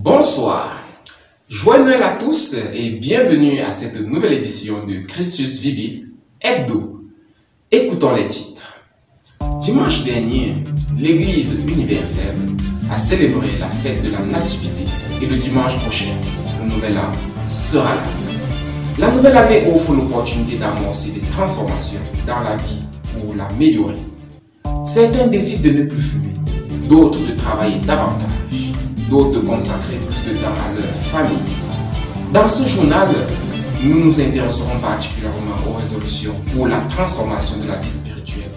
Bonsoir, joyeux Noël à tous et bienvenue à cette nouvelle édition de Christus Vivit Hebdo. Écoutons les titres. Dimanche dernier, l'Église universelle a célébré la fête de la Nativité et le dimanche prochain, le Nouvel An sera là. La nouvelle année offre l'opportunité d'amorcer des transformations dans la vie pour l'améliorer. Certains décident de ne plus fumer, d'autres de travailler davantage, d'autres de consacrer plus de temps à leur famille. Dans ce journal, nous nous intéresserons particulièrement aux résolutions pour la transformation de la vie spirituelle,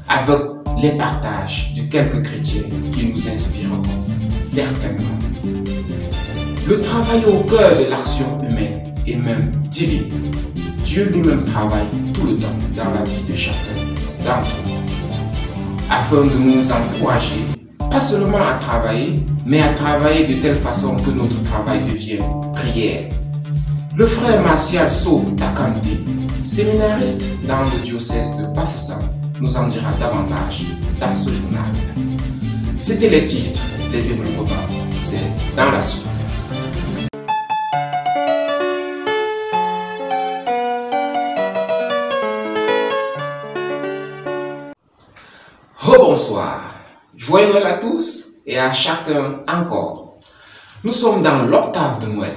avec les partages de quelques chrétiens qui nous inspireront certainement. Le travail au cœur de l'action humaine et même divine. Dieu lui-même travaille tout le temps dans la vie de chacun d'entre nous, afin de nous encourager, pas seulement à travailler, mais à travailler de telle façon que notre travail devienne prière. Le frère Martial So Takamte, séminariste dans le diocèse de Bafoussam, nous en dira davantage dans ce journal. C'était les titres, les développements, c'est dans la suite. Bonsoir, joyeux Noël à tous et à chacun encore. Nous sommes dans l'octave de Noël,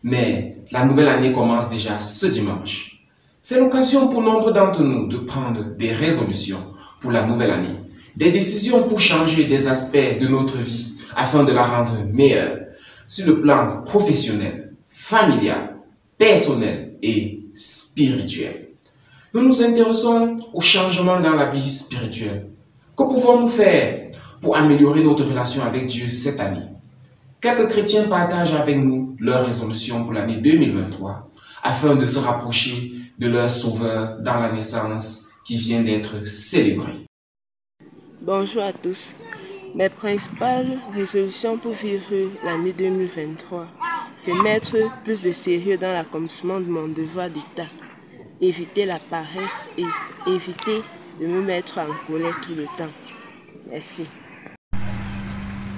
mais la nouvelle année commence déjà ce dimanche. C'est l'occasion pour nombre d'entre nous de prendre des résolutions pour la nouvelle année, des décisions pour changer des aspects de notre vie afin de la rendre meilleure sur le plan professionnel, familial, personnel et spirituel. Nous nous intéressons au changement dans la vie spirituelle. Que pouvons-nous faire pour améliorer notre relation avec Dieu cette année? Quelques chrétiens partagent avec nous leurs résolutions pour l'année 2023 afin de se rapprocher de leur Sauveur dans la naissance qui vient d'être célébrée. Bonjour à tous. Mes principales résolutions pour vivre l'année 2023, c'est mettre plus de sérieux dans l'accomplissement de mon devoir d'État, éviter la paresse et éviter de me mettre en colère tout le temps. Merci.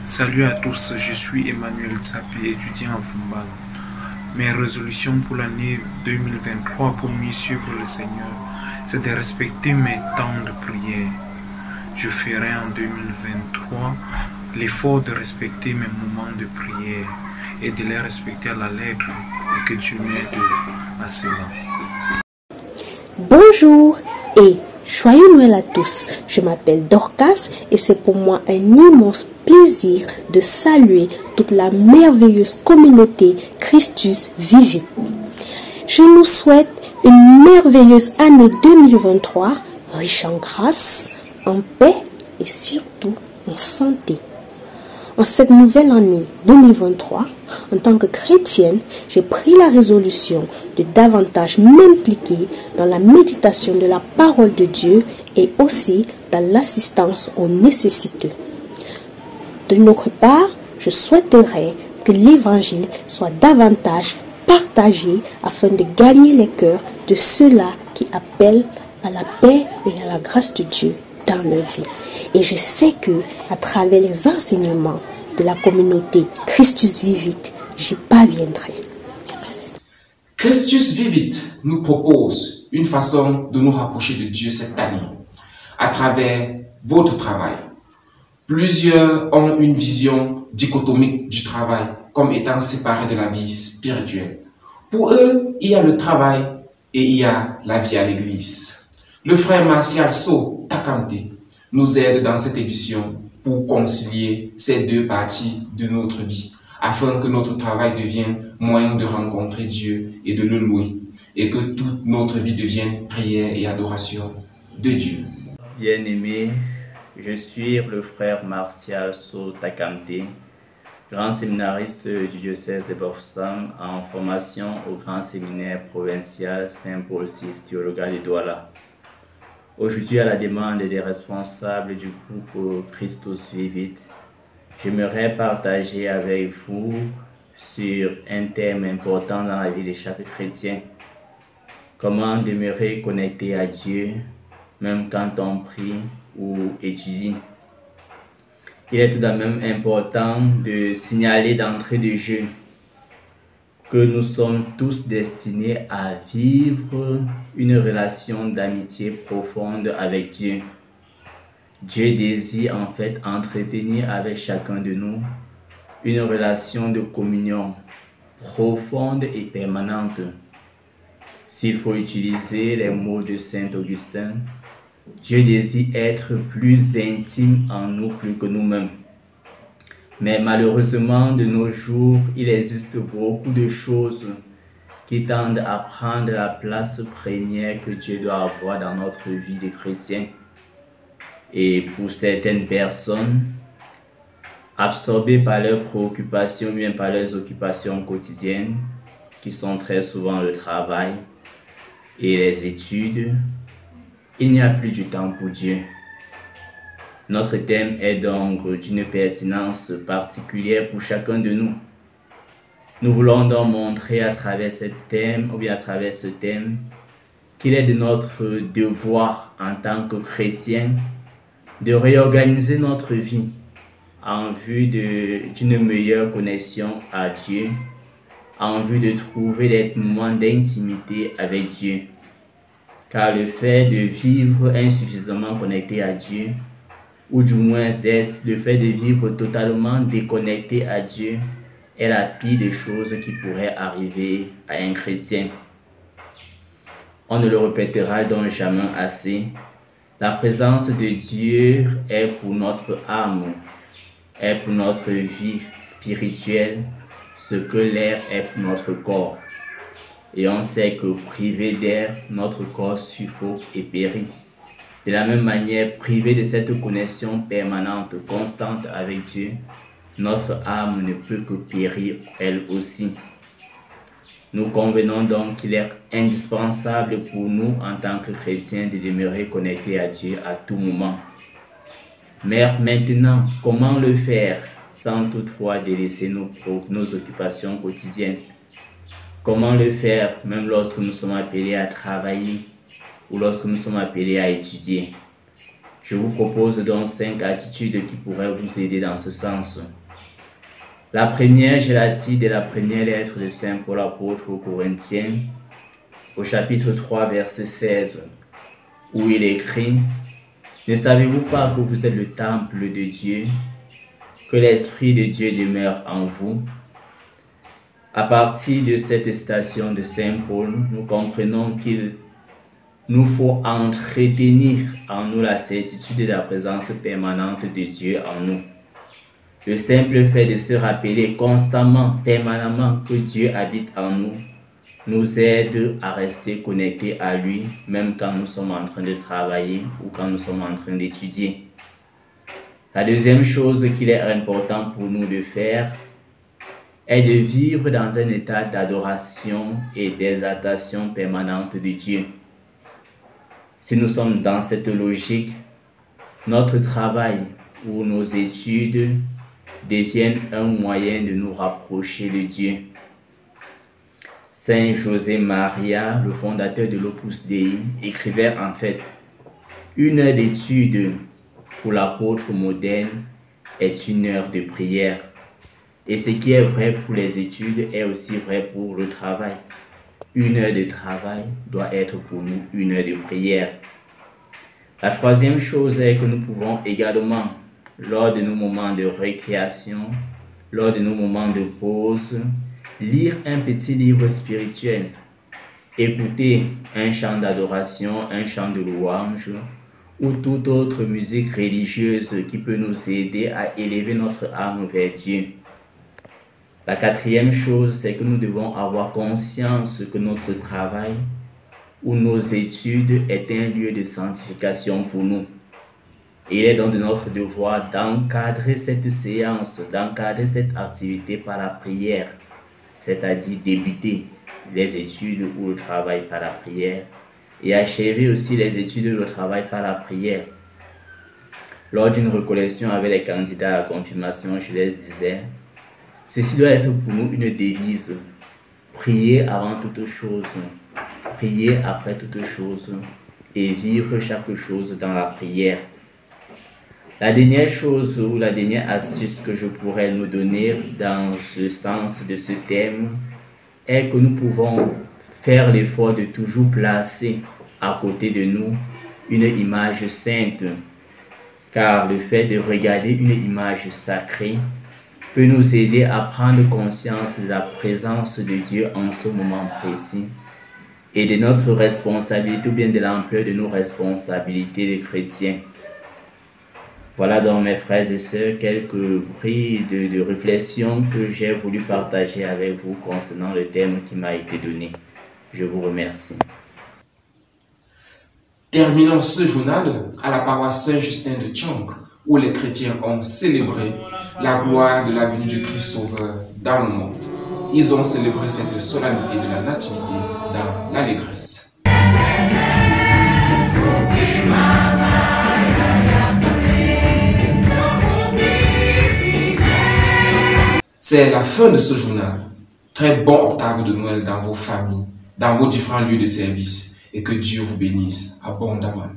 Salut à tous, je suis Emmanuel Tsapi, étudiant en Fumbal. Mes résolutions pour l'année 2023 pour mieux suivre le Seigneur, c'est de respecter mes temps de prière. Je ferai en 2023 l'effort de respecter mes moments de prière et de les respecter à la lettre et que Dieu m'aide à cela. Bonjour et joyeux Noël à tous. Je m'appelle Dorcas et c'est pour moi un immense plaisir de saluer toute la merveilleuse communauté Christus Vivit. Je nous souhaite une merveilleuse année 2023, riche en grâce, en paix et surtout en santé. En cette nouvelle année 2023, en tant que chrétienne, j'ai pris la résolution de davantage m'impliquer dans la méditation de la parole de Dieu et aussi dans l'assistance aux nécessiteux. De notre part, je souhaiterais que l'évangile soit davantage partagé afin de gagner les cœurs de ceux-là qui appellent à la paix et à la grâce de Dieu dans leur vie. Et je sais que à travers les enseignements de la communauté Christus Vivit, j'y parviendrai. Christus Vivit nous propose une façon de nous rapprocher de Dieu cette année, à travers votre travail. Plusieurs ont une vision dichotomique du travail comme étant séparé de la vie spirituelle. Pour eux, il y a le travail et il y a la vie à l'église. Le frère Martial So Takamte nous aide dans cette édition pour concilier ces deux parties de notre vie, afin que notre travail devienne moyen de rencontrer Dieu et de le louer, et que toute notre vie devienne prière et adoration de Dieu. Bien-aimé, je suis le frère Martial So Takamte, grand séminariste du diocèse de Bafoussam en formation au grand séminaire provincial Saint-Paul VI Théologal de Douala. Aujourd'hui, à la demande des responsables du groupe Christus Vivit, j'aimerais partager avec vous sur un thème important dans la vie de chaque chrétien. Comment demeurer connecté à Dieu, même quand on prie ou étudie. il est tout de même important de signaler d'entrée de jeu que nous sommes tous destinés à vivre une relation d'amitié profonde avec Dieu. Dieu désire en fait entretenir avec chacun de nous une relation de communion profonde et permanente. S'il faut utiliser les mots de Saint Augustin, Dieu désire être plus intime en nous plus que nous-mêmes. Mais malheureusement, de nos jours, il existe beaucoup de choses qui tendent à prendre la place première que Dieu doit avoir dans notre vie de chrétien. Et pour certaines personnes, absorbées par leurs préoccupations ou bien par leurs occupations quotidiennes, qui sont très souvent le travail et les études, il n'y a plus du temps pour Dieu. Notre thème est donc d'une pertinence particulière pour chacun de nous. Nous voulons donc montrer à travers ce thème, ou bien à travers ce thème, qu'il est de notre devoir en tant que chrétien de réorganiser notre vie en vue d'une meilleure connexion à Dieu, en vue de trouver des moments d'intimité avec Dieu. Car le fait de vivre insuffisamment connecté à Dieu, ou du moins le fait de vivre totalement déconnecté à Dieu, est la pire des choses qui pourrait arriver à un chrétien. On ne le répétera donc jamais assez. La présence de Dieu est pour notre âme, est pour notre vie spirituelle, ce que l'air est pour notre corps. Et on sait que privé d'air, notre corps suffoque et périt. De la même manière, privé de cette connexion permanente, constante avec Dieu, notre âme ne peut que périr elle aussi. Nous convenons donc qu'il est indispensable pour nous en tant que chrétiens de demeurer connectés à Dieu à tout moment. Mais maintenant, comment le faire sans toutefois délaisser nos occupations quotidiennes? Comment le faire même lorsque nous sommes appelés à travailler ou lorsque nous sommes appelés à étudier? Je vous propose donc 5 attitudes qui pourraient vous aider dans ce sens. La première, je la tire de la première lettre de Saint Paul apôtre aux Corinthiens, au chapitre 3, verset 16, où il écrit: « Ne savez-vous pas que vous êtes le temple de Dieu, que l'Esprit de Dieu demeure en vous ?» À partir de cette citation de Saint Paul, nous comprenons qu'il nous faut entretenir en nous la certitude de la présence permanente de Dieu en nous. Le simple fait de se rappeler constamment, permanemment que Dieu habite en nous aide à rester connectés à lui, même quand nous sommes en train de travailler ou quand nous sommes en train d'étudier. La deuxième chose qu'il est important pour nous de faire est de vivre dans un état d'adoration et d'exaltation permanente de Dieu. Si nous sommes dans cette logique, notre travail ou nos études deviennent un moyen de nous rapprocher de Dieu. Saint José Maria, le fondateur de l'Opus Dei, écrivait en fait: « Une heure d'étude pour l'apôtre moderne est une heure de prière. » Et ce qui est vrai pour les études est aussi vrai pour le travail. Une heure de travail doit être pour nous une heure de prière. La troisième chose est que nous pouvons également, lors de nos moments de récréation, lors de nos moments de pause, lire un petit livre spirituel, écouter un chant d'adoration, un chant de louange ou toute autre musique religieuse qui peut nous aider à élever notre âme vers Dieu. La quatrième chose, c'est que nous devons avoir conscience que notre travail ou nos études est un lieu de sanctification pour nous. Et il est donc de notre devoir d'encadrer cette séance, d'encadrer cette activité par la prière, c'est-à-dire débuter les études ou le travail par la prière et achever aussi les études ou le travail par la prière. Lors d'une recollection avec les candidats à la confirmation, je les disais: ceci doit être pour nous une devise. Prier avant toute chose, prier après toute chose et vivre chaque chose dans la prière. La dernière chose ou la dernière astuce que je pourrais nous donner dans ce sens de ce thème est que nous pouvons faire l'effort de toujours placer à côté de nous une image sainte, car le fait de regarder une image sacrée peut nous aider à prendre conscience de la présence de Dieu en ce moment précis et de notre responsabilité ou bien de l'ampleur de nos responsabilités de chrétiens. Voilà donc mes frères et sœurs quelques bribes de réflexion que j'ai voulu partager avec vous concernant le thème qui m'a été donné. Je vous remercie. Terminons ce journal à la paroisse Saint-Justin de Tchang, où les chrétiens ont célébré la gloire de la venue du Christ Sauveur dans le monde. Ils ont célébré cette solennité de la Nativité dans l'allégresse. C'est la fin de ce journal. Très bon octave de Noël dans vos familles, dans vos différents lieux de service, et que Dieu vous bénisse abondamment.